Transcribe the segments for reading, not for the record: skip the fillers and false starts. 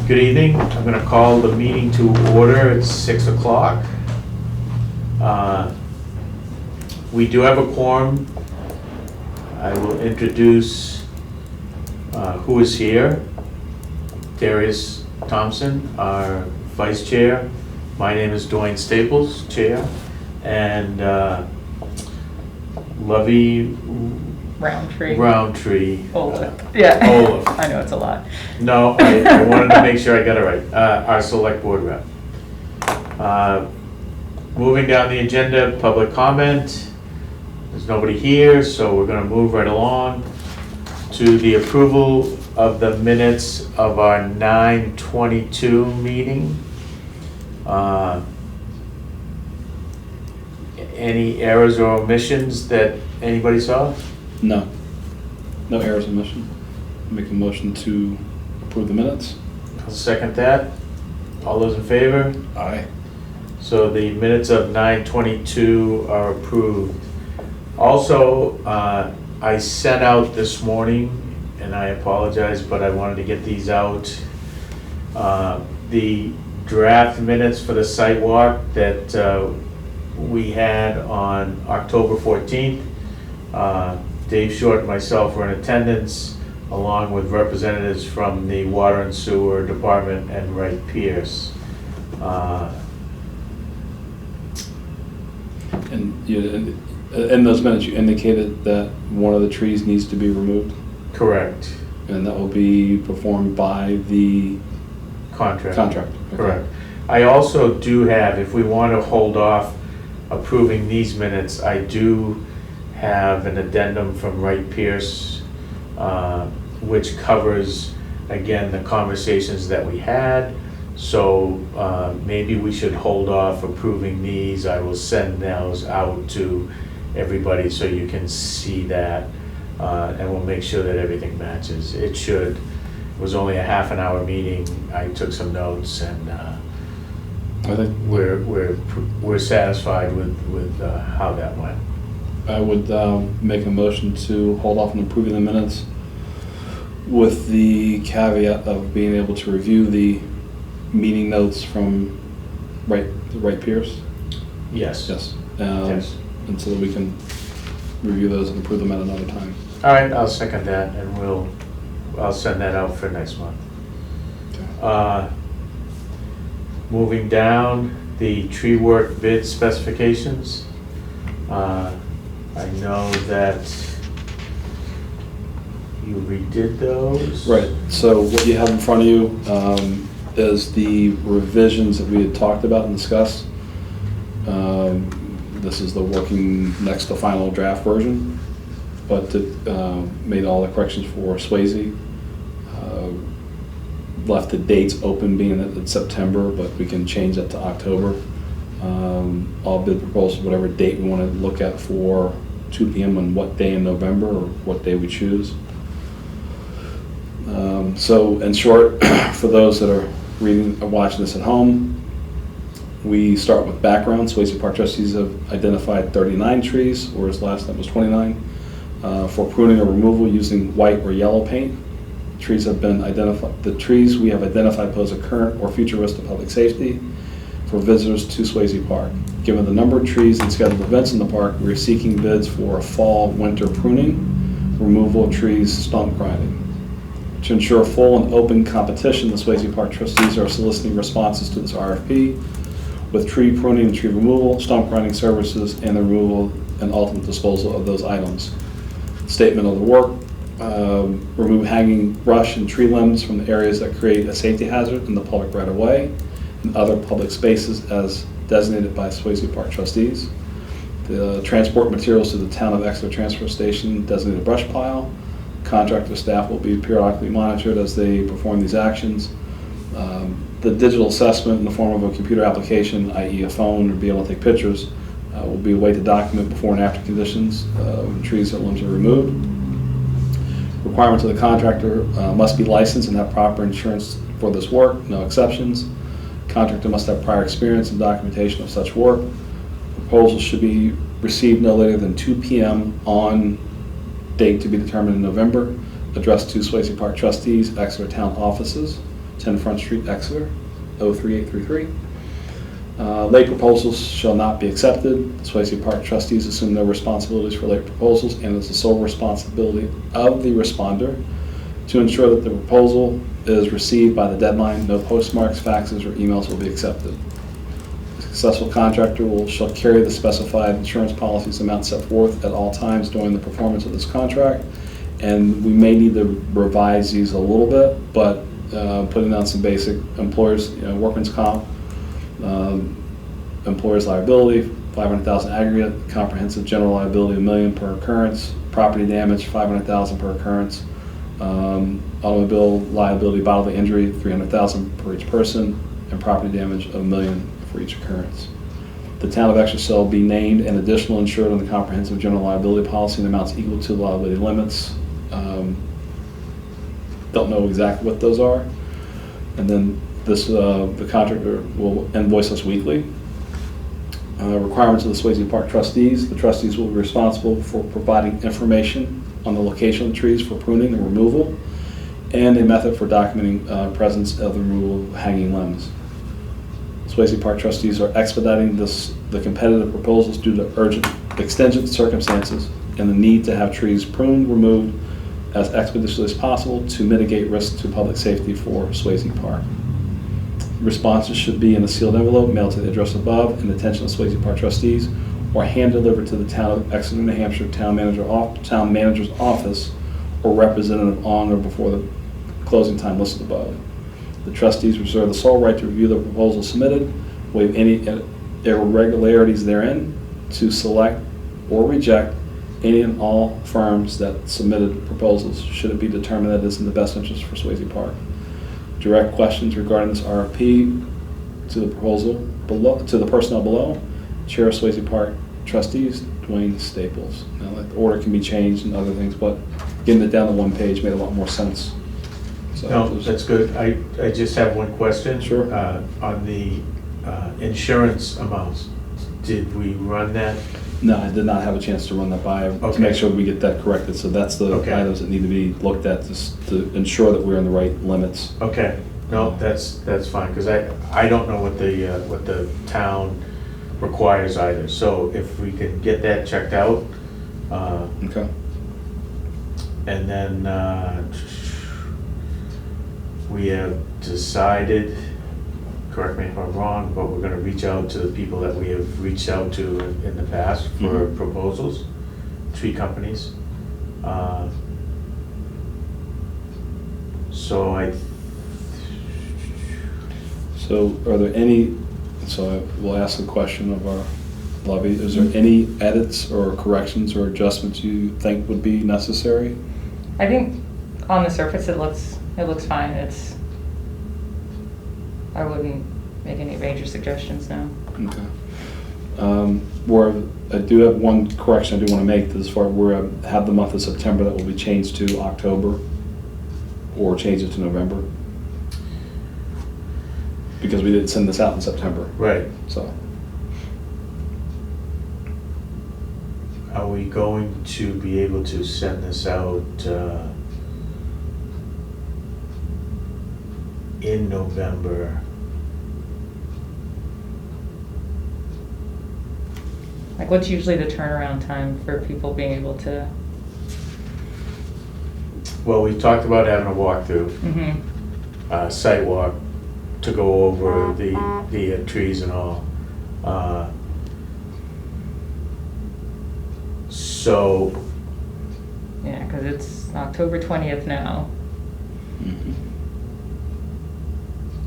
Good evening. I'm going to call the meeting to order. It's 6 o'clock. We do have a quorum. I will introduce who is here. Darius Thompson, our vice chair. My name is Dwayne Staples, chair. And Lovey Roundtree. Olaf. Yeah. Olaf. I know it's a lot. No, I wanted to make sure I got it right. Our select board rep. Moving down the agenda, public comment. There's nobody here, so we're going to move right along to the approval of the minutes of our 9/22 meeting. Any errors or omissions that anybody saw? No. No errors or omission. Make a motion to approve the minutes. I'll second that. All those in favor? Aye. So the minutes of 9/22 are approved. Also, I sent out this morning, and I apologize, but I wanted to get these out. The draft minutes for the sidewalk that we had on October 14th. Dave Short and myself were in attendance, along with representatives from the Water and Sewer Department and Wright Pierce. And in those minutes, you indicated that one of the trees needs to be removed, Correct. and that will be performed by the Contract. contractor. Okay. Correct. I also do have, if we want to hold off approving these minutes, I do have an addendum from Wright Pierce, which covers, again, the conversations that we had. So maybe we should hold off approving these. I will send those out to everybody so you can see that, and we'll make sure that everything matches. It should. It was only a half an hour meeting. I took some notes, and I think we're satisfied with how that went. I would make a motion to hold off on approving the minutes with the caveat of being able to review the meeting notes from Wright Pierce. Yes. Yes. Yes. And so that we can review those and approve them at another time. All right, I'll second that, and I'll send that out for next month. Okay. Moving down, the tree work bid specifications. I know that you redid those. Right, so what you have in front of you is the revisions that we had talked about and discussed. This is the working next to final draft version, but it made all the corrections for Swasey. Left the dates open, being that it's September, but we can change that to October. All bid proposals, whatever date we want to look at for 2 p.m. on what day in November or what day we choose. So in short, for those that are reading or watching this at home, we start with background. Swasey Park Trustees have identified 39 trees, whereas last time was 29, for pruning or removal using white or yellow paint. Trees have been identified. The trees we have identified pose a current or future risk to public safety for visitors to Swasey Park. Given the number of trees and scheduled events in the park, we are seeking bids for a fall/winter pruning, removal of trees, stump grinding. To ensure full and open competition, the Swasey Park Trustees are soliciting responses to this RFP with tree pruning and tree removal, stump grinding services, and the removal and ultimate disposal of those items. Statement of the work: remove hanging brush and tree limbs from the areas that create a safety hazard in the public right-of-way and other public spaces as designated by Swasey Park Trustees. Transport materials to the town of Exeter transfer station designated brush pile. Contractor staff will be periodically monitored as they perform these actions. The digital assessment in the form of a computer application, i.e. a phone, or be able to take pictures, will be a way to document before and after conditions when trees or limbs are removed. Requirements of the contractor must be licensed and have proper insurance for this work, no exceptions. Contractor must have prior experience and documentation of such work. Proposals should be received no later than 2 p.m. on date to be determined in November, addressed to Swasey Park Trustees, Exeter Town offices. 10 Front Street, Exeter, 03833. Late proposals shall not be accepted. The Swasey Park trustees assume no responsibilities for late proposals, and it's the sole responsibility of the responder to ensure that the proposal is received by the deadline. No postmarks, faxes, or emails will be accepted. A successful contractor shall carry the specified insurance policies amount set forth at all times during the performance of this contract. And we may need to revise these a little bit, but putting down some basic employers, workman's comp, employer's liability, 500,000 aggregate, comprehensive general liability, $1 million per occurrence, property damage, 500,000 per occurrence, automobile liability, bodily injury, 300,000 per each person, and property damage of $1 million for each occurrence. The town of Exeter shall be named an additional insured on the comprehensive general liability policy in amounts equal to the liability limits. Don't know exactly what those are. And then this, the contractor will invoice us weekly. Requirements of the Swasey Park trustees. The trustees will be responsible for providing information on the location of the trees for pruning and removal, and a method for documenting presence of the removal of hanging limbs. Swasey Park trustees are expediting the competitive proposals due to urgent, exigent circumstances and the need to have trees pruned, removed as expeditiously as possible to mitigate risk to public safety for Swasey Park. Responses should be in a sealed envelope mailed to the address above in the attention of Swasey Park trustees, or hand delivered to the town of Exeter, New Hampshire town manager's office or representative on or before the closing time listed above. The trustees reserve the sole right to review the proposal submitted, waive any irregularities therein, to select or reject any and all firms that submitted proposals, should it be determined that it is in the best interest for Swasey Park. Direct questions regarding this RFP to the proposal below, to the personnel below. Chair of Swasey Park Trustees, Dwayne Staples. Now, the order can be changed and other things, but getting it down to one page made a lot more sense. So No, that's good. I just have one question. Sure. On the insurance amounts, did we run that? No, I did not have a chance to run that by to make sure we get that corrected. So that's the items that need to be looked at to ensure that we're in the right limits. Okay. No, that's fine, because I don't know what the town requires either. So if we can get that checked out. Okay. And then we have decided, correct me if I'm wrong, but we're going to reach out to the people that we have reached out to in the past for proposals, tree companies. So are there any, so we'll ask the question of our lobby, is there any edits or corrections or adjustments you think would be necessary? I think on the surface it looks fine. I wouldn't make any major suggestions now. Okay. Where I do have one correction I do want to make as far as we have the month of September that will be changed to October, or change it to November, because we didn't send this out in September. right. So Are we going to be able to send this out in November? Like, what's usually the turnaround time for people being able to? Well, we talked about having a walkthrough, sidewalk, to go over the trees and all. So, Yeah, because it's October 20th now.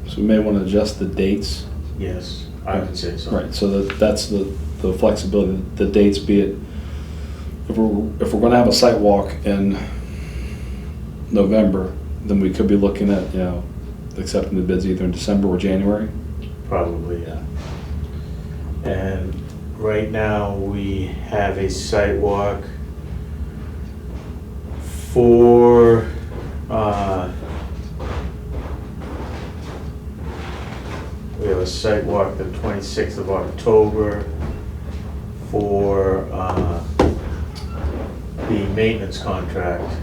so we may want to adjust the dates. yes, I would say so. Right, so that's the flexibility, the dates, be it, if we're going to have a site walk in November, then we could be looking at, accepting the bids either in December or January. Probably, yeah. And right now, we have a sidewalk for, we have a sidewalk the 26th of October for the maintenance contract.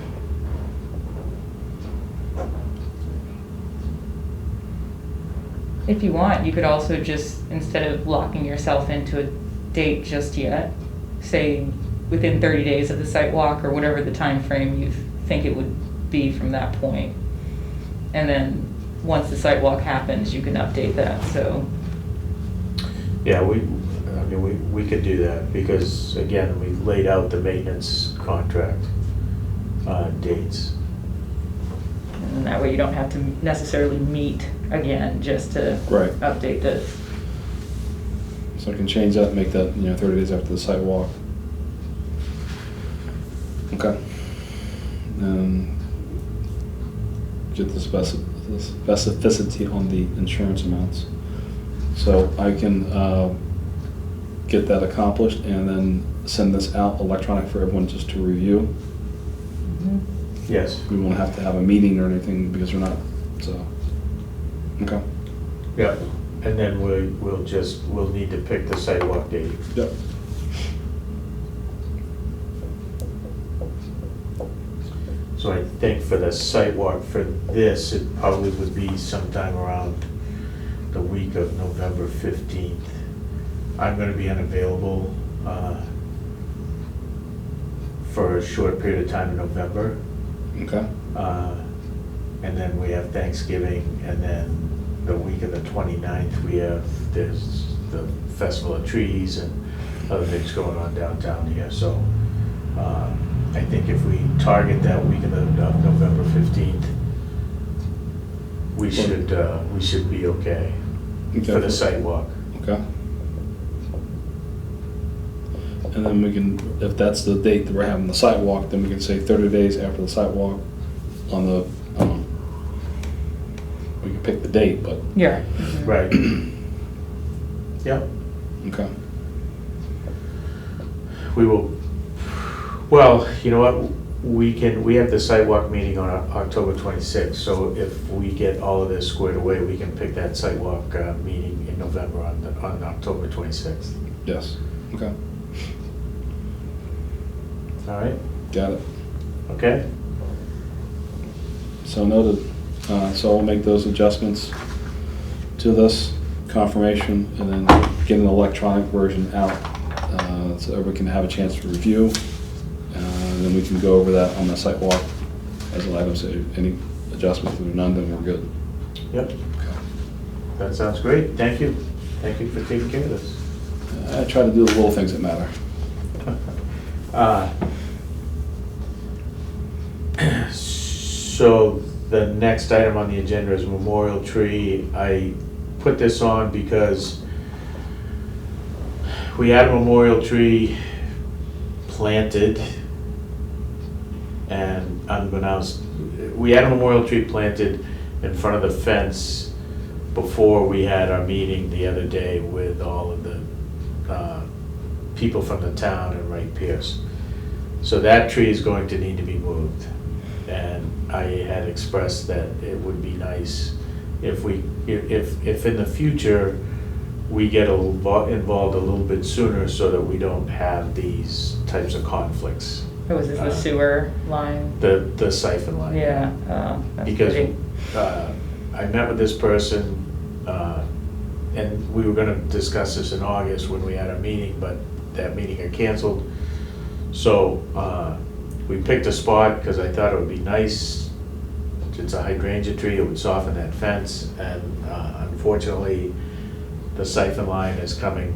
If you want, you could also just, instead of locking yourself into a date just yet, say within 30 days of the site walk or whatever the time frame you think it would be from that point. And then once the site walk happens, you can update that, so. Yeah, we could do that because, again, we laid out the maintenance contract dates. And that way you don't have to necessarily meet again just to Right. update this. So I can change that, and make that, 30 days after the site walk. Okay. And get the specificity on the insurance amounts. So I can get that accomplished and then send this out electronic for everyone just to review. Yes. We won't have to have a meeting or anything because we're not, so, okay. Yep. And then we'll need to pick the sidewalk date. Yep. So I think for the sidewalk for this, it probably would be sometime around the week of November 15th. I'm gonna be unavailable for a short period of time in November. Okay. And then we have Thanksgiving, and then the week of the 29th, there's the Festival of Trees and other things going on downtown here. So I think if we target that week of November 15th, we should be okay for the sidewalk. Okay. And then we can, if that's the date that we're having the sidewalk, then we can say 30 days after the sidewalk on the, we can pick the date, but, Yeah. Right. Yep. okay. We will, well, you know what, we have the sidewalk meeting on October 26th, so if we get all of this squared away, we can pick that sidewalk meeting in November on October 26th. Yes, okay, All right, got it. okay? So noted. So I'll make those adjustments to this confirmation and then get an electronic version out so everyone can have a chance to review. And then we can go over that on the site walk as an item. So any adjustments, if there are none, then we're good. Yep, that sounds great, thank you. Thank you for taking care of this. I try to do the little things that matter. So the next item on the agenda is memorial tree. I put this on because we had a memorial tree planted, and unbeknownst, we had a memorial tree planted in front of the fence before we had our meeting the other day with all of the people from the town and Wright Pierce. So that tree is going to need to be moved. And I had expressed that it would be nice if in the future we get involved a little bit sooner so that we don't have these types of conflicts. Oh, is this the sewer line? The siphon line. Yeah, that's Because pretty. I met with this person, and we were gonna discuss this in August when we had our meeting, but that meeting got canceled. So we picked a spot because I thought it would be nice. It's a hydrangea tree, it would soften that fence, and unfortunately, the siphon line is coming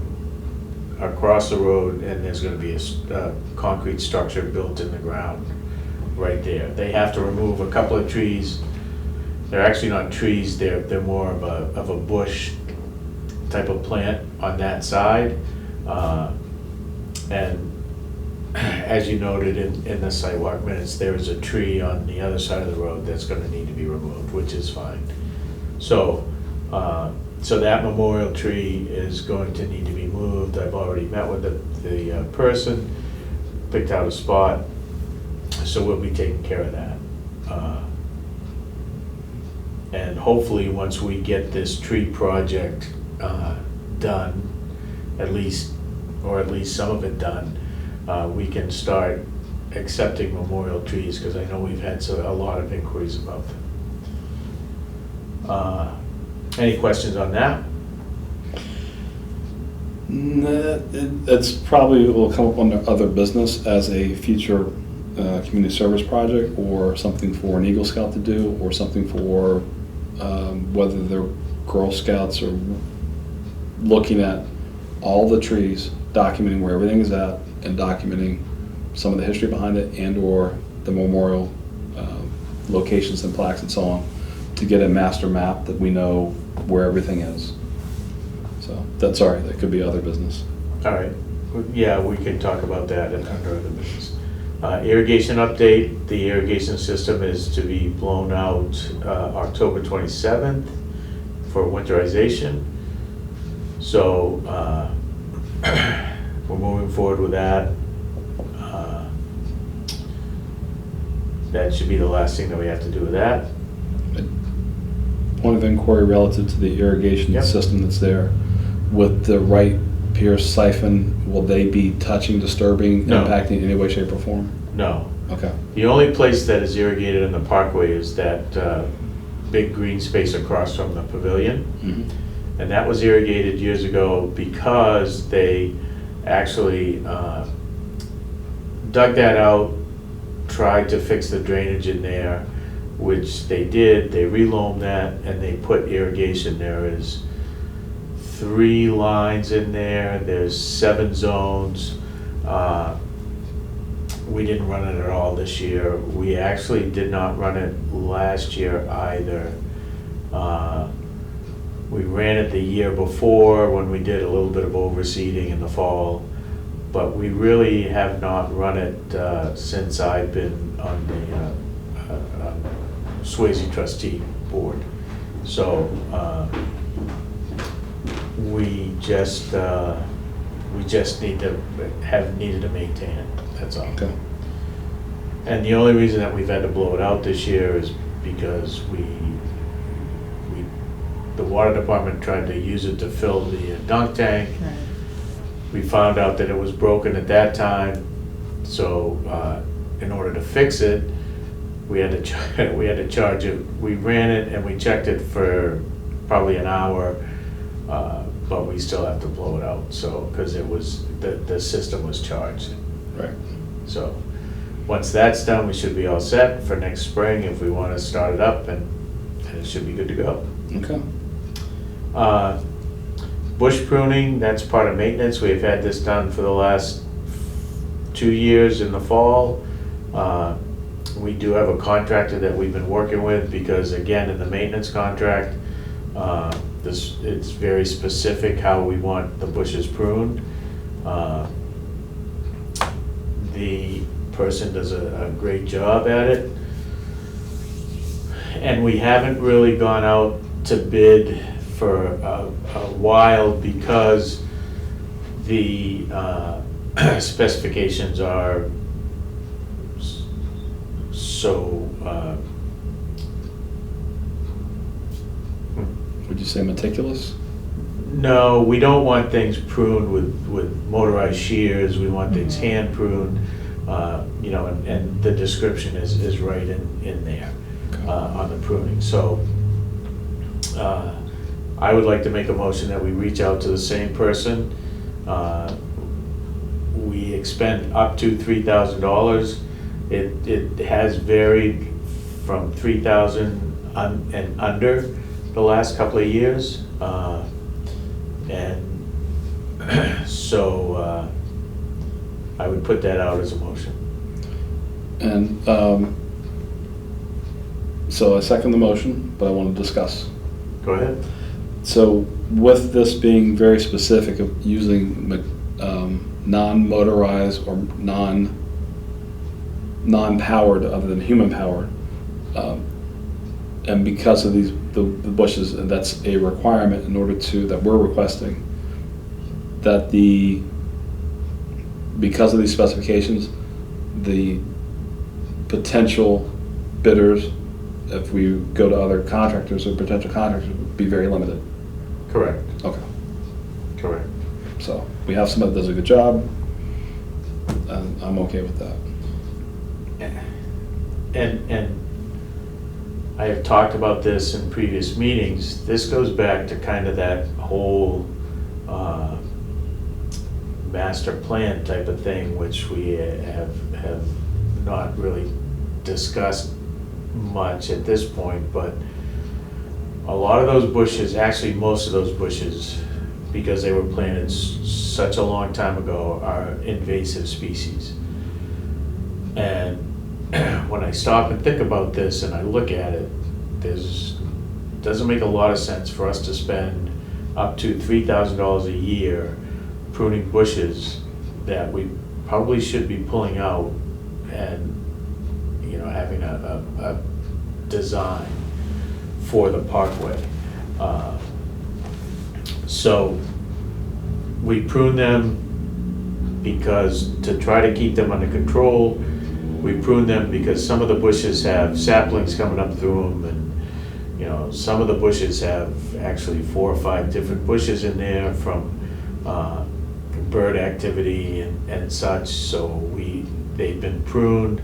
across the road, and there's gonna be a concrete structure built in the ground right there. They have to remove a couple of trees. They're actually not trees, they're more of a bush type of plant on that side. And as you noted in the sidewalk minutes, there is a tree on the other side of the road that's gonna need to be removed, which is fine. So, so that memorial tree is going to need to be moved. I've already met with the person, picked out a spot, so we'll be taking care of that. And hopefully, once we get this tree project done, at least some of it done, we can start accepting memorial trees, because I know we've had a lot of inquiries about them. Any questions on that? It's probably will come up under other business as a future community service project, or something for an Eagle Scout to do, or something for whether they're Girl Scouts, or looking at all the trees, documenting where everything is at, and documenting some of the history behind it, and or the memorial locations and plaques and so on, to get a master map that we know where everything is. So that's, sorry, that could be other business. All right, yeah, we can talk about that under other business. Irrigation update, the irrigation system is to be blown out October 27th for winterization. So we're moving forward with that. That should be the last thing that we have to do with that. Point of inquiry relative to the irrigation Yep. system that's there. With the right Pierce siphon, will they be touching, disturbing, No. impacting in any way, shape, or form? No. Okay. The only place that is irrigated in the parkway is that big green space across from the pavilion. Mhm. And that was irrigated years ago because they actually dug that out, tried to fix the drainage in there, which they did. They reloamed that and they put irrigation. There is 3 lines in there. There's 7 zones. We didn't run it at all this year. We actually did not run it last year either. We ran it the year before when we did a little bit of overseeding in the fall, but we really have not run it since I've been on the Swasey trustee board. So we just needed to maintain it. That's all. Okay. And the only reason that we've had to blow it out this year is because the water department tried to use it to fill the dunk tank. Right. We found out that it was broken at that time, so in order to fix it, we had to charge it. We ran it and we checked it for probably an hour, but we still have to blow it out. So because it was the system was charged. Right. So once that's done, we should be all set for next spring if we want to start it up, and it should be good to go. Okay. Bush pruning, that's part of maintenance. We've had this done for the last 2 years in the fall. We do have a contractor that we've been working with because, again, in the maintenance contract, it's very specific how we want the bushes pruned. The person does a great job at it. And we haven't really gone out to bid for a while because the specifications are so Would you say meticulous? no, we don't want things pruned with motorized shears. We want things hand pruned, and the description is right in there on the pruning. So I would like to make a motion that we reach out to the same person. We expend up to $3,000. It has varied from $3,000 and under the last couple of years. And so I would put that out as a motion. And so I second the motion, but I want to discuss. Go ahead. So with this being very specific of using non-motorized or non-powered other than human powered, and because of the bushes, and that's a requirement in order to, that we're requesting, that because of these specifications, the potential bidders, if we go to other contractors or potential contractors, would be very limited. Correct. Okay. Correct. So we have somebody that does a good job, and I'm okay with that. And I have talked about this in previous meetings. This goes back to kind of that whole master plan type of thing, which we have not really discussed much at this point, but a lot of those bushes, actually most of those bushes, because they were planted such a long time ago, are invasive species. And when I stop and think about this and I look at it, doesn't make a lot of sense for us to spend up to $3,000 a year pruning bushes that we probably should be pulling out and, you know, having a design for the parkway. So we prune them because to try to keep them under control. We prune them because some of the bushes have saplings coming up through them, and you know, some of the bushes have actually 4 or 5 different bushes in there from bird activity and such. So they've been pruned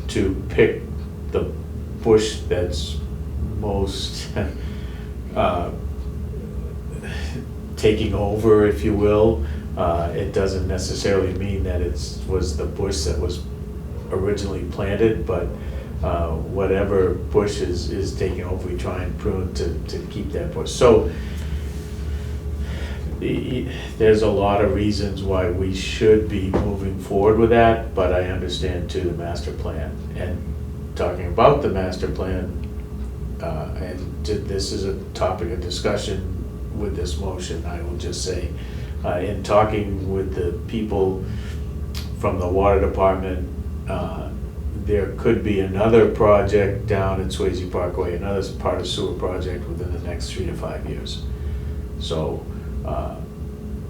to pick the bush that's most taking over, if you will. It doesn't necessarily mean that it was the bush that was originally planted, but whatever bush is taking over, we try and prune to keep that bush. So there's a lot of reasons why we should be moving forward with that, but I understand too the master plan. And talking about the master plan, and this is a topic of discussion with this motion, I will just say, in talking with the people from the water department, there could be another project down in Swasey Parkway, another part of sewer project within the next 3 to 5 years. So,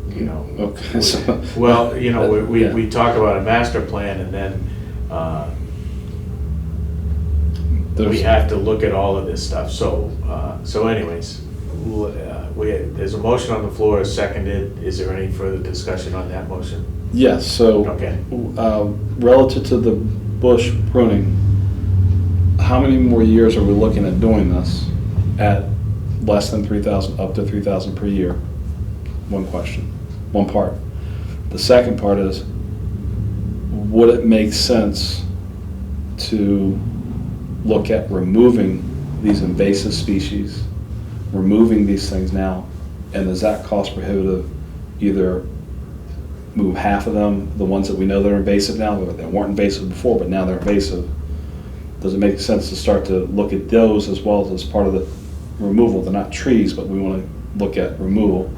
you know, Okay, well, you know, yeah. we talk about a master plan, and then we have to look at all of this stuff. So, anyways, there's a motion on the floor, seconded. Is there any further discussion on that motion? Yes, so Okay. Relative to the bush pruning, how many more years are we looking at doing this at less than 3,000, up to 3,000 per year? One question, one part. The second part is, would it make sense to look at removing these invasive species, removing these things now, and is that cost prohibitive? Either move half of them, the ones that we know that are invasive now, that weren't invasive before, but now they're invasive. Does it make sense to start to look at those as well as part of the removal? They're not trees, but we want to look at removal.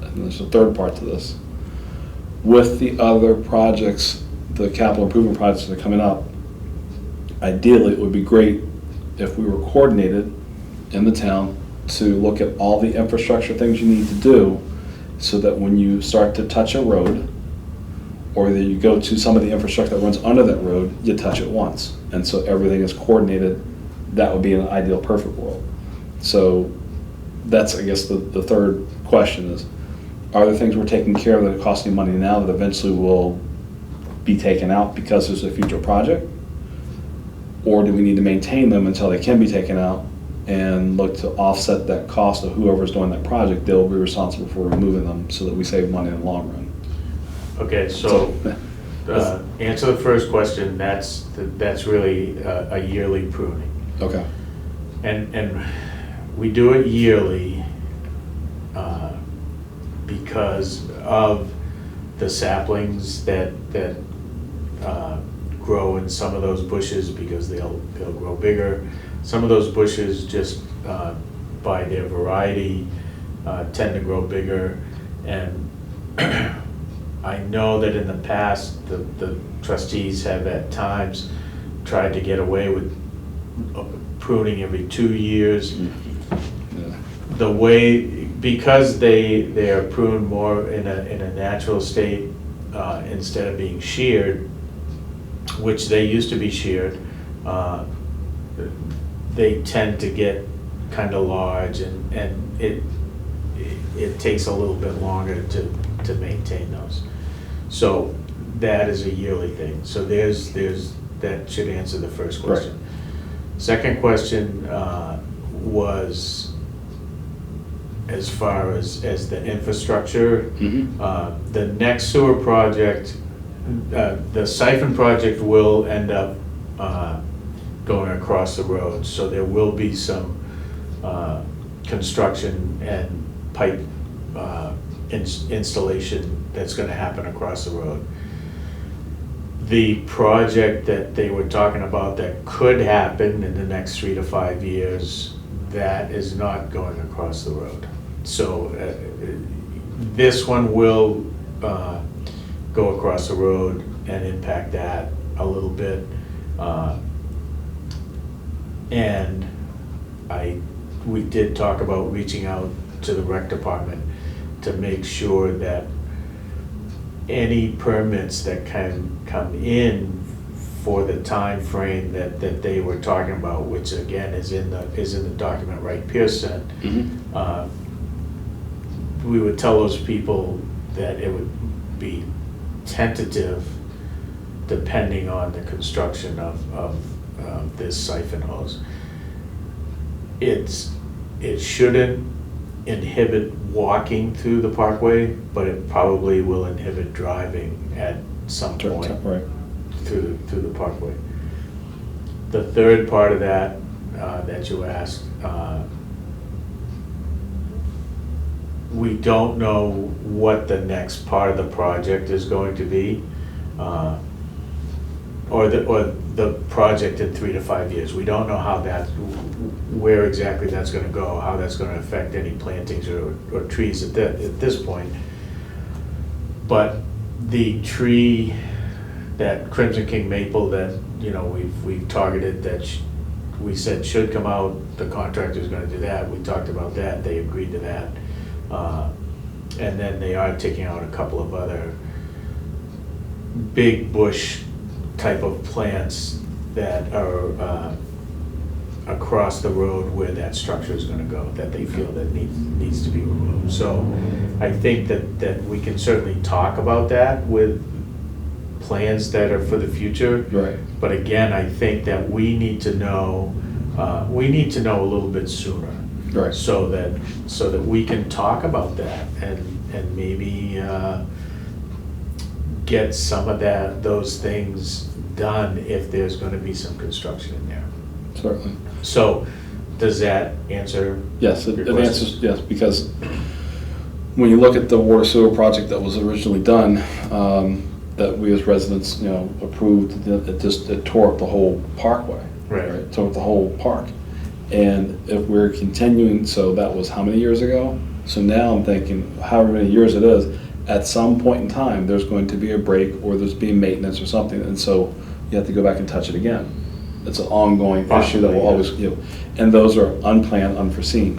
And there's a third part to this. With the other projects, the capital improvement projects that are coming up, ideally it would be great if we were coordinated in the town to look at all the infrastructure things you need to do, so that when you start to touch a road, or that you go to some of the infrastructure that runs under that road, you touch it once. And so everything is coordinated. That would be an ideal, perfect world. So that's, I guess, the third question is, are there things we're taking care of that are costing money now that eventually will be taken out because there's a future project? Or do we need to maintain them until they can be taken out and look to offset that cost of whoever's doing that project? They'll be responsible for removing them so that we save money in the long run. Okay, so answer the first question. That's really a yearly pruning. Okay. And we do it yearly because of the saplings that grow in some of those bushes, because they'll grow bigger. Some of those bushes, just by their variety, tend to grow bigger. And I know that in the past, the trustees have at times tried to get away with pruning every 2 years. Yeah. The way, because they are pruned more in a natural state instead of being sheared, which they used to be sheared, they tend to get kind of large, and it takes a little bit longer to maintain those. So that is a yearly thing. So that should answer the first question. Right. Second question was as far as the infrastructure. The next sewer project, the siphon project will end up going across the road, so there will be some construction and pipe installation that's gonna happen across the road. The project that they were talking about that could happen in the next 3 to 5 years, that is not going across the road. So this one will go across the road and impact that a little bit. And we did talk about reaching out to the rec department to make sure that any permits that can come in for the time frame that they were talking about, which again is in the document Wright Pierce sent, we would tell those people that it would be tentative depending on the construction of this siphon hose. It shouldn't inhibit walking through the parkway, but it probably will inhibit driving at some point Right. through the parkway. The third part of that that you asked, we don't know what the next part of the project is going to be, or the project in 3 to 5 years. We don't know where exactly that's gonna go, how that's gonna affect any plantings or trees at this point. But the tree, that Crimson King maple that, we've targeted, that we said should come out, the contractor's gonna do that. We talked about that, they agreed to that. And then they are taking out a couple of other big bush type of plants that are across the road where that structure is gonna go, that they feel that needs to be removed. So I think that we can certainly talk about that with plans that are for the future. Right. But again, I think that we need to know a little bit sooner. Right. So that we can talk about that and maybe get some of those things done if there's gonna be some construction in there. Certainly. So, does that answer? Yes, it your question? answers, yes, because when you look at the water sewer project that was originally done, that we as residents, approved, it tore up the whole parkway. Right. Tore up the whole park. And if we're continuing, so that was how many years ago? So now I'm thinking, however many years it is, at some point in time, there's going to be a break or there's being maintenance or something, and so you have to go back and touch it again. It's an ongoing issue that will always, and those are unplanned, unforeseen.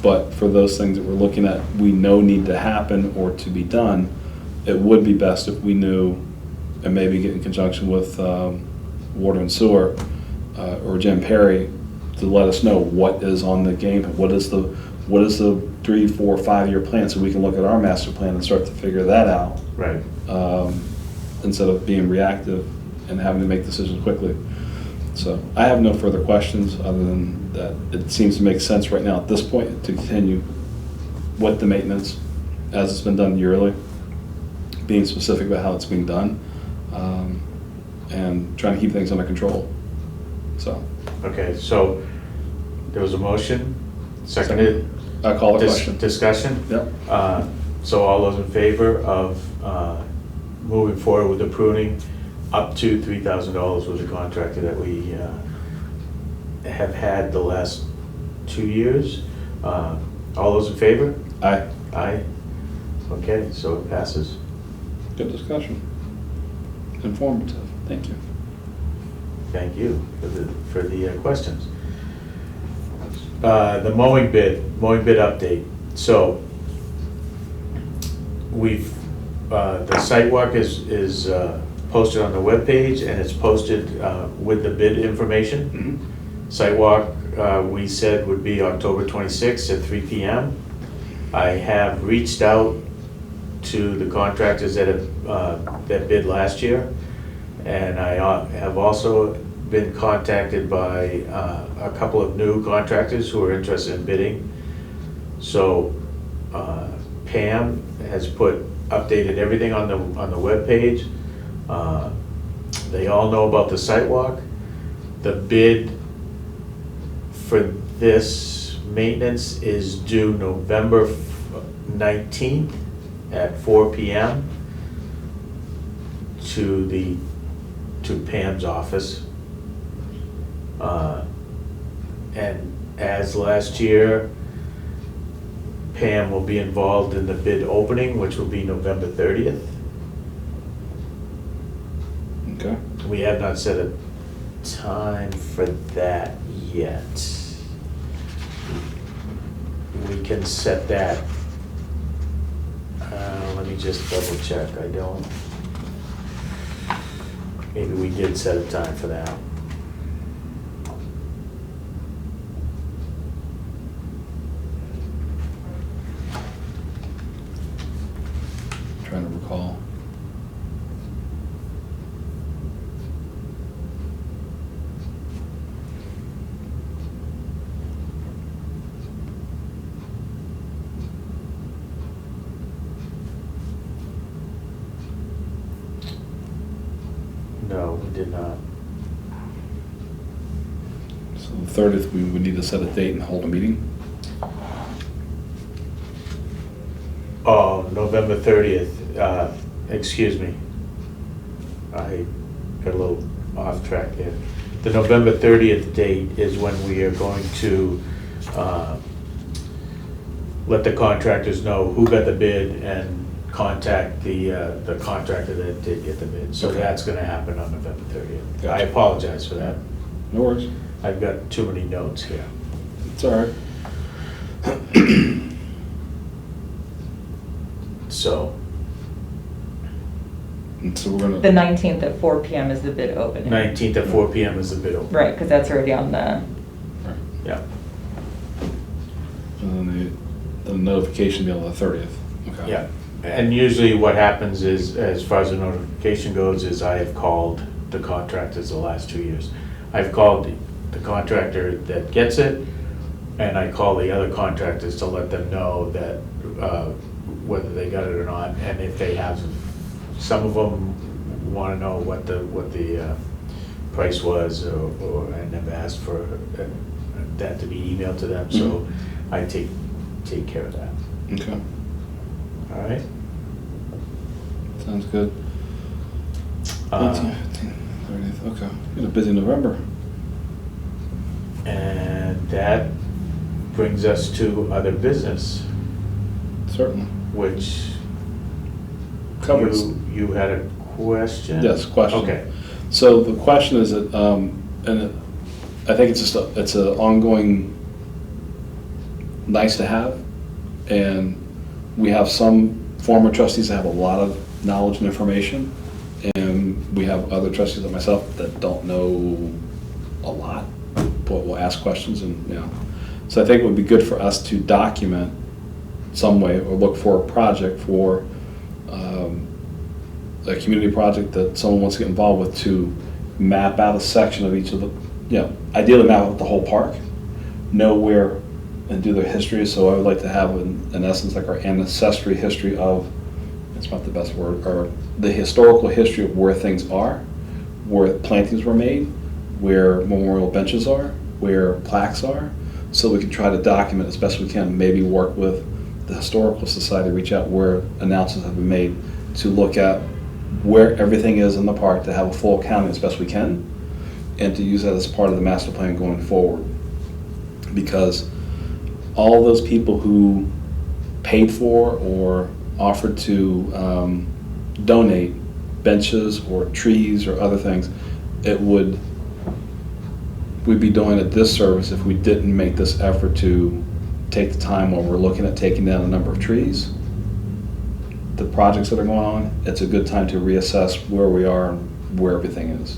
But for those things that we're looking at, we know need to happen or to be done, it would be best if we knew, and maybe get in conjunction with Water and Sewer or Jim Perry to let us know what is on the game, what is the 3, 4, 5 year plan, so we can look at our master plan and start to figure that out. Right. Instead of being reactive and having to make decisions quickly. So I have no further questions other than that it seems to make sense right now at this point to continue with the maintenance as it's been done yearly, being specific about how it's being done, and trying to keep things under control. So. Okay, so there was a motion, seconded. I call a question. Discussion? Yep. So all those in favor of moving forward with the pruning, up to $3,000 with the contractor that we have had the last 2 years? All those in favor? Aye. Aye. Okay, so it passes. Good discussion. Informative. Thank you. Thank you for the questions. The mowing bid update. So we've, the sidewalk is posted on the webpage, and it's posted with the bid information. Sidewalk, we said would be October 26th at 3 p.m. I have reached out to the contractors that bid last year, and I have also been contacted by a couple of new contractors who are interested in bidding. So Pam has updated everything on the webpage. They all know about the sidewalk. The bid for this maintenance is due November 19th at 4 p.m. to Pam's office. And as last year, Pam will be involved in the bid opening, which will be November 30th. Okay. We have not set a time for that yet. We can set that. Let me just double check. I don't. Maybe we did set a time for that. Trying to recall. No, we did not. So the 30th, we would need to set a date and hold a meeting. Oh, November 30th, excuse me. I got a little off track there. The November 30th date is when we are going to let the contractors know who got the bid and contact the contractor that did get the bid. So Okay. that's gonna happen on November 30th. I Gotcha. apologize for that. No worries. I've got too many notes here. It's all right. So, And so we're The gonna, 19th at 4 PM is the bid opening. 19th at 4 p.m. is the bid open. Right, because that's already on the, Yeah. and then the notification will be on the 30th. Okay. Yeah, and usually what happens is, as far as the notification goes, is I have called the contractors the last 2 years. I've called the contractor that gets it, and I call the other contractors to let them know that, whether they got it or not, and if they have, some of them wanna know what the price was, or I never asked for that to be emailed to them, so I take care of that. Okay. All right? Sounds good. 30th, okay. Got a busy November. And that brings us to other business, Certainly. which Covers. you had a question? Yes, question. Okay. So the question is that, I think it's it's an ongoing nice to have, and we have some former trustees that have a lot of knowledge and information, and we have other trustees like myself that don't know a lot, but will ask questions and, So I think it would be good for us to document some way, or look for a project for a community project that someone wants to get involved with, to map out a section of each of the, ideally map out the whole park, know where, and do their history. So I would like to have, in essence, like our ancestry history of, it's not the best word, or the historical history of where things are, where plantings were made, where memorial benches are, where plaques are, so we can try to document as best we can, maybe work with the Historical Society, reach out where announcements have been made, to look at where everything is in the park, to have a full accounting as best we can, and to use that as part of the master plan going forward. Because all those people who paid for or offered to donate benches or trees or other things, we'd be doing a disservice if we didn't make this effort to take the time when we're looking at taking down a number of trees, the projects that are going on. It's a good time to reassess where we are and where everything is.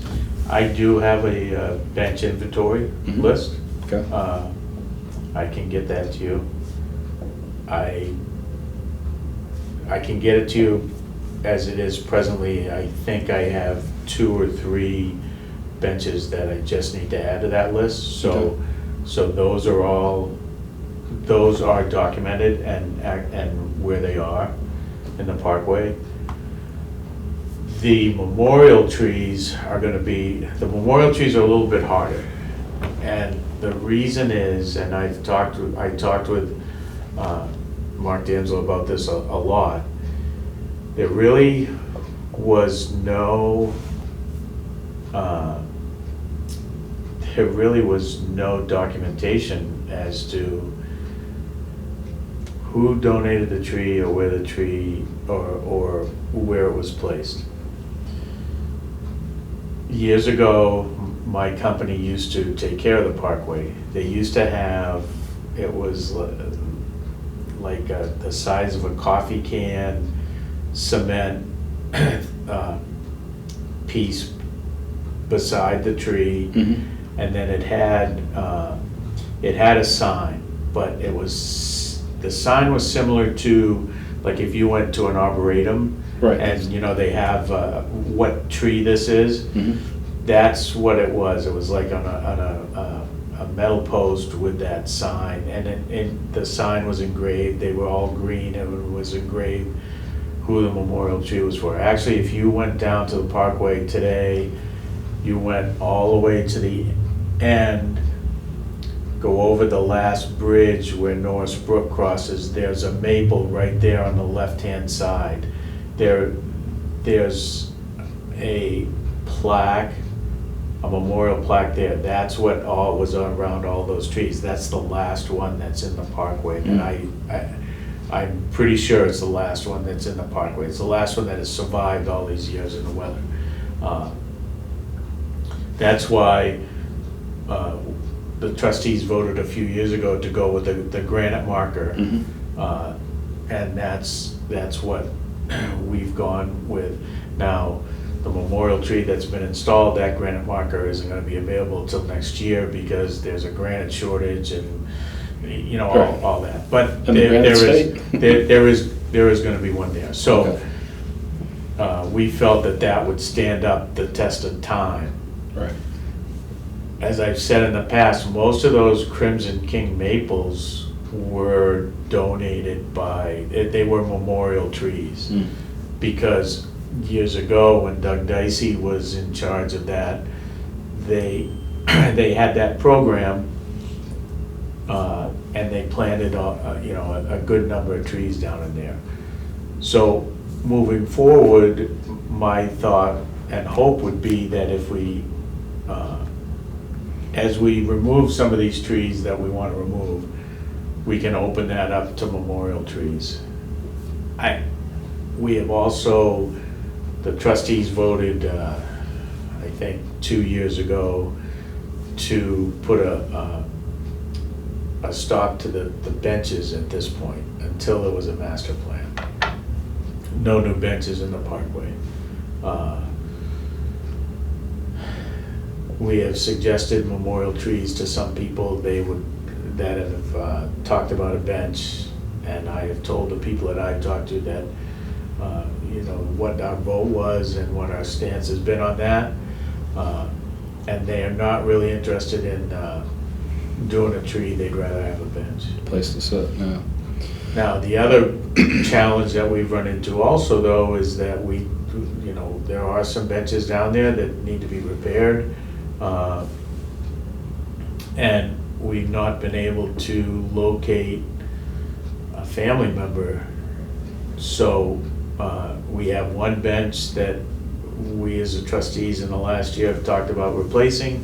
I do have a bench inventory list. Okay. I can get that to you. I can get it to you as it is presently. I think I have 2 or 3 benches that I just need to add to that list, so, Okay. so those are documented and where they are in the parkway. The memorial trees are the memorial trees are a little bit harder. And the reason is, and I talked with Mark D'Angelo about this a lot, there really was no documentation as to who donated the tree or where the tree or where it was placed. Years ago, my company used to take care of the parkway. They used to have, it was like the size of a coffee can, cement piece beside the tree, and then it had a sign, but the sign was similar to, like if you went to an arboretum, Right. and they have what tree this is. That's what it was. It was like on a metal post with that sign, and the sign was engraved. They were all green. It was engraved who the memorial tree was for. Actually, if you went down to the parkway today, you went all the way to the end, go over the last bridge where Norris Brook crosses, there's a maple right there on the left-hand side. There's a plaque, a memorial plaque there. That's what all was around all those trees. That's the last one that's in the parkway. And I'm pretty sure it's the last one that's in the parkway. It's the last one that has survived all these years in the weather. That's why the trustees voted a few years ago to go with the granite marker. And that's what we've gone with. Now, the memorial tree that's been installed, that granite marker isn't gonna be available until next year because there's a granite shortage and, all that. But And the granite state? there is gonna be one there. So, we felt that would stand up the test of time. Right. As I've said in the past, most of those Crimson King maples were donated they were memorial trees. Because years ago, when Doug Dicey was in charge of that, they had that program, and they planted a good number of trees down in there. So moving forward, my thought and hope would be that if we, as we remove some of these trees that we want to remove, we can open that up to memorial trees. We have also, the trustees voted, I think 2 years ago, to put a stop to the benches at this point, until there was a master plan. No new benches in the parkway. We have suggested memorial trees to some people that have talked about a bench, and I have told the people that I've talked to that what our vote was and what our stance has been on that, and they are not really interested in doing a tree. They'd rather have a bench. Place to sit, yeah. Now, the other challenge that we've run into also, though, is that there are some benches down there that need to be repaired, and we've not been able to locate a family member. So we have one bench that we as the trustees in the last year have talked about replacing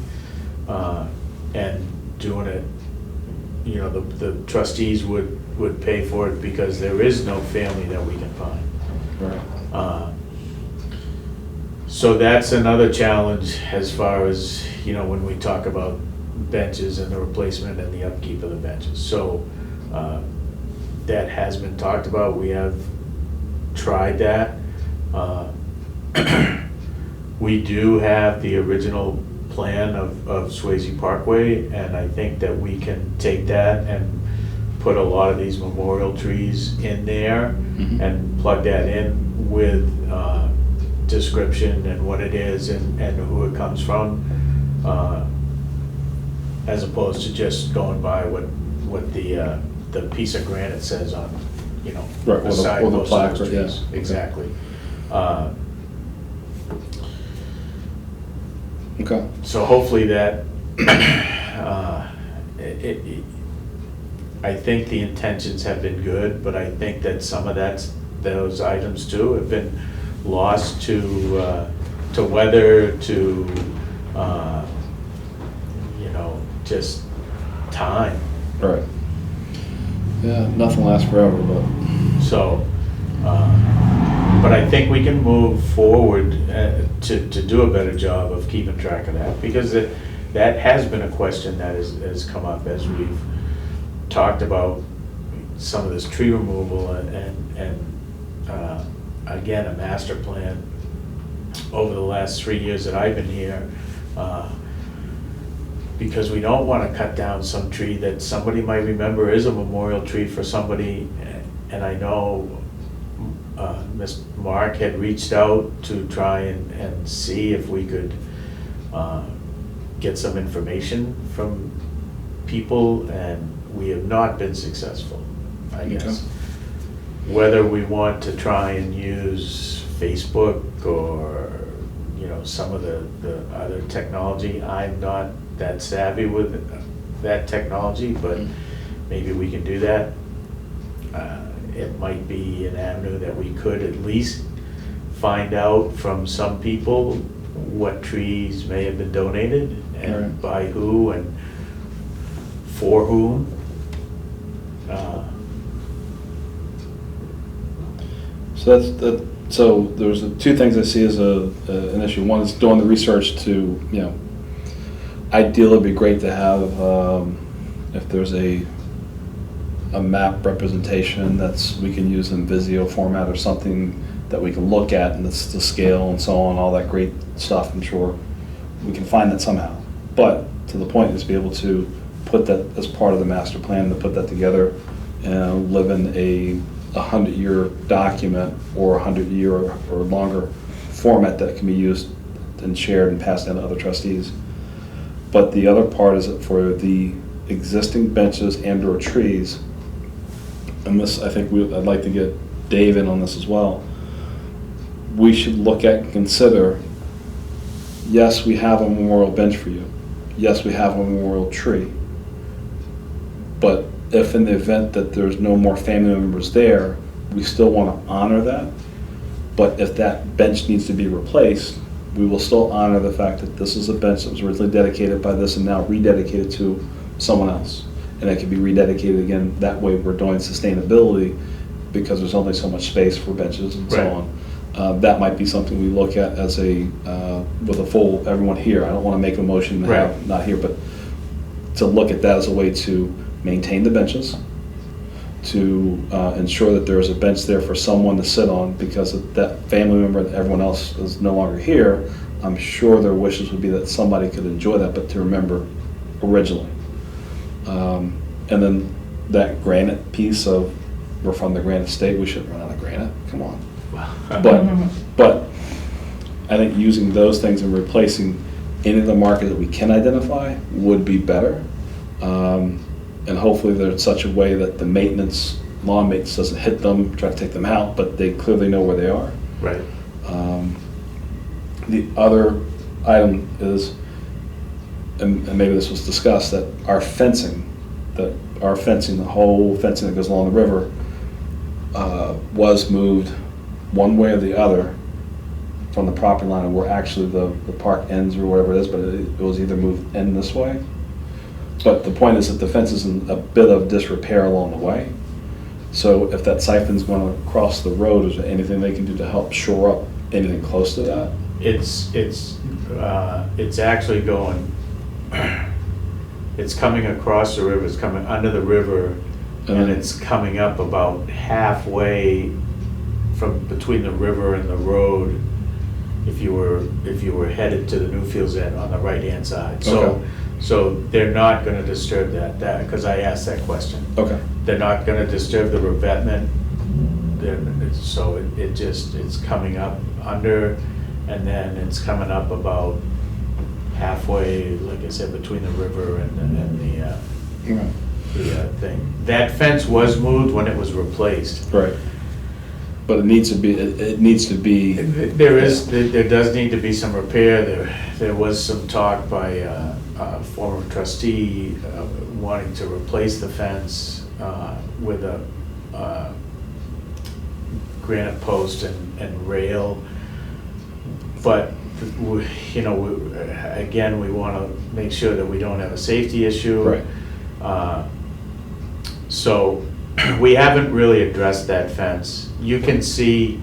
and doing it. The trustees would pay for it because there is no family that we can find. Right. So that's another challenge as far as, when we talk about benches and the replacement and the upkeep of the benches. So that has been talked about. We have tried that. We do have the original plan of Swasey Parkway, and I think that we can take that and put a lot of these memorial trees in there and plug that in with description and what it is and who it comes from. as opposed to just going by what the piece of granite says on, you know, Right, the or side the post plaque, of those right, yeah. trees. Okay. Exactly. Okay. So hopefully that, I think the intentions have been good, but I think that some of those items too have been lost to weather, to, you know, just time. Right. Yeah, nothing lasts forever, but. So, but I think we can move forward to do a better job of keeping track of that, because that has been a question that has come up as we've talked about some of this tree removal and again, a master plan over the last 3 years that I've been here, because we don't want to cut down some tree that somebody might remember is a memorial tree for somebody. And I know Ms. Mark had reached out to try and see if we could get some information from people, and we have not been successful, I guess. Okay. Whether we want to try and use Facebook or, you know, some of the other technology, I'm not that savvy with that technology, but maybe we can do that. It might be an avenue that we could at least find out from some people what trees may have been donated and Right. by who and for whom. So so there's two things I see as an issue. One is doing the research to, you know, ideally it'd be great to have, if there's a map representation we can use in Visio format or something that we can look at, and it's the scale and so on, all that great stuff. I'm sure we can find that somehow. But to the point is be able to put that as part of the master plan, to put that together and live in a 100-year document or 100-year or longer format that can be used and shared and passed down to other trustees. But the other part is that for the existing benches and or trees, and this, I think I'd like to get Dave in on this as well, we should look at and consider, yes, we have a memorial bench for you. Yes, we have a memorial tree. But if in the event that there's no more family members there, we still want to honor that. But if that bench needs to be replaced, we will still honor the fact that this is a bench that was originally dedicated by this and now rededicated to someone else. And it can be rededicated again. That way we're doing sustainability, because there's only so much space for benches and so on. That might be something we look at as with a full everyone here. I don't want to make a motion to have not here, but to look at that as a way to maintain the benches, to ensure that there is a bench there for someone to sit on, because if that family member and everyone else is no longer here, I'm sure their wishes would be that somebody could enjoy that, but to remember originally. And then that granite piece of, we're from the granite state, we shouldn't run out of granite, come on. But I think using those things and replacing any of the markers that we can identify would be better. And hopefully they're in such a way that the lawn maintenance doesn't hit them, try to take them out, but they clearly know where they are. Right. The other item is, and maybe this was discussed, that our fencing, the whole fencing that goes along the river, was moved one way or the other from the property line of where actually the park ends or whatever it is, but it was either moved in this way. But the point is that the fence is in a bit of disrepair along the way. So if that siphon's going to cross the road, is there anything they can do to help shore up anything close to that? It's actually going, it's coming across the river, it's coming under the river, and it's coming up about halfway from between the river and the road, if you were headed to the Newfields end on the right-hand side. Okay. So they're not gonna disturb that, because I asked that question. Okay. They're not gonna disturb the revetment. So it's coming up under, and then it's coming up about halfway, like I said, between the river and Right. the thing. That fence was moved when it was replaced. Right. But it needs to be, it needs to be. There does need to be some repair. There was some talk by a former trustee wanting to replace the fence with a granite post and rail. But, you know, again, we want to make sure that we don't have a safety issue. Right. So we haven't really addressed that fence. You can see,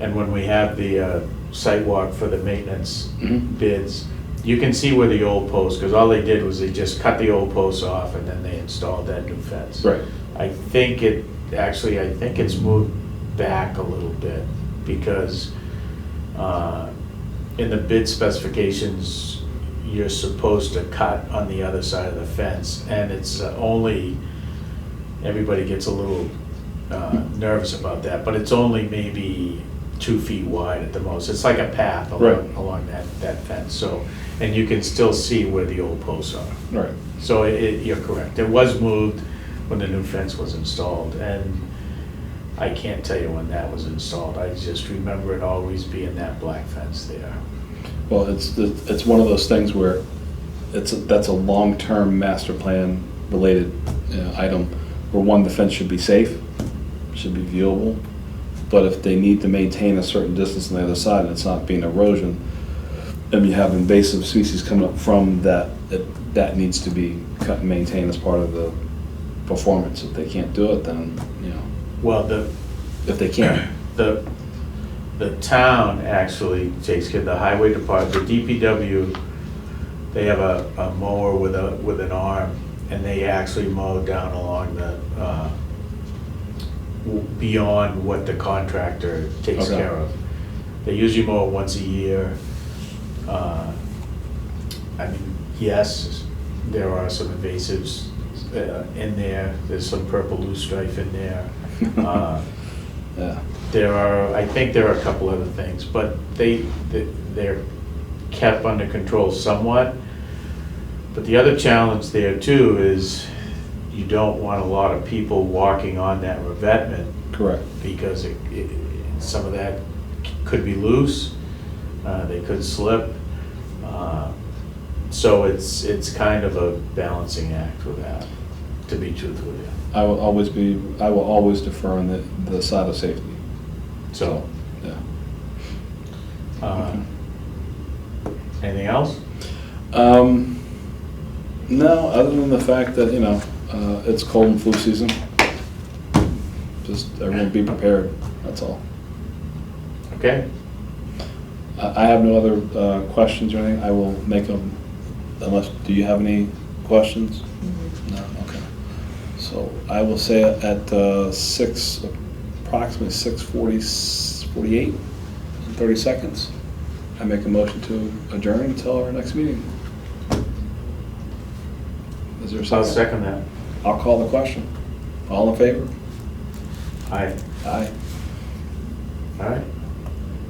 and when we have the site walk for the maintenance Mhm. bids, you can see where the old post, because all they did was they just cut the old post off and then they installed that new fence. Right. I think it's moved back a little bit because in the bid specifications, you're supposed to cut on the other side of the fence, and it's only, everybody gets a little nervous about that, but it's only maybe 2 feet wide at the most. It's like a path Right. along that fence, so, and you can still see where the old posts are. Right. So you're correct. It was moved when the new fence was installed, and I can't tell you when that was installed. I just remember it always being that black fence there. Well, it's one of those things where that's a long-term master plan related item, where one, the fence should be safe, should be viewable, but if they need to maintain a certain distance on the other side and it's not being erosion, and you have invasive species coming up from that, that needs to be cut and maintained as part of the performance. If they can't do it, then, you know, Well, if they can't. the town actually takes care of the highway department, the DPW, they have a mower with an arm, and they actually mow down along the, beyond what the contractor takes Okay. care of. They usually mow it once a year. I mean, yes, there are some invasives in there, there's some purple loosestrife in there. Yeah. I think there are a couple other things, but they're kept under control somewhat. But the other challenge there too is you don't want a lot of people walking on that revetment, Correct. because some of that could be loose, they could slip. So it's kind of a balancing act with that, to be truthful with you. I will always defer on the side of safety. So, Yeah. Anything else? No, other than the fact that, you know, it's cold and flu season. Just everyone be prepared, that's all. Okay. I have no other questions or anything. I will make them, unless, do you have any questions? No, okay. So I will say at approximately 6:48, in 30 seconds, I make a motion to adjourn until our next meeting. Is there a second? I'll second that. I'll call the question. All in favor? Aye. Aye. All right.